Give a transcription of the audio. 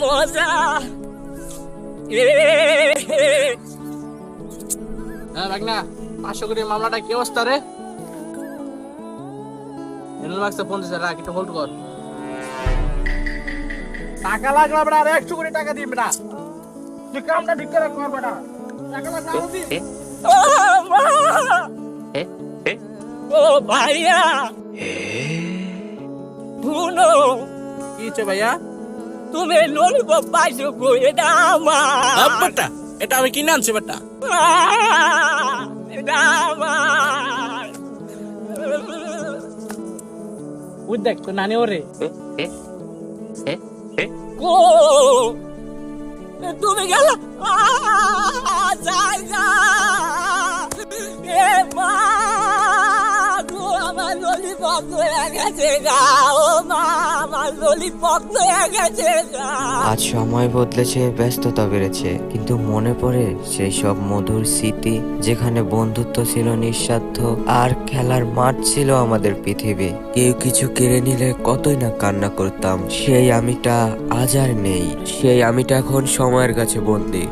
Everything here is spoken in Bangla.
মজা। হ্যাঁ ভাগনা, 500 কোটি মামলাটা কি অবস্থা রে? ফোন দিছে, রাখ একটু হোল্ড কর। টাকা লাগলা বেটা, আর 100 কোটি টাকা দিই বেটা। তুই কামটা ঠিক করে কর বেটা। টাকা লাগলা দি। ও ভাইয়া শুনো, কি হচ্ছে ভাইয়া? তুমি ললিপপ পাইছো কই? এটা আমার। বেটা, এটা আমি কিনে আনছি বেটা। এটা আমার। ওই দেখ তো নানি ওরে। কো তুমি গেল জায়গা। এ মা গো, আমার ললিপপ হয়ে গেছে গা। ও মা, আমার ললিপপ হয়ে গেছে গা। আজ সময় বদলেছে, ব্যস্ততা বেড়েছে, কিন্তু মনে পড়ে সেই সব মধুর স্মৃতি, যেখানে বন্ধুত্ব ছিল নিঃস্বার্থ আর খেলার মাঠ ছিল আমাদের পৃথিবী। কেউ কিছু কেড়ে নিলে কতই না কান্না করতাম। সেই আমিটা আজ আর নেই, সেই আমিটা এখন সময়ের কাছে বন্দী।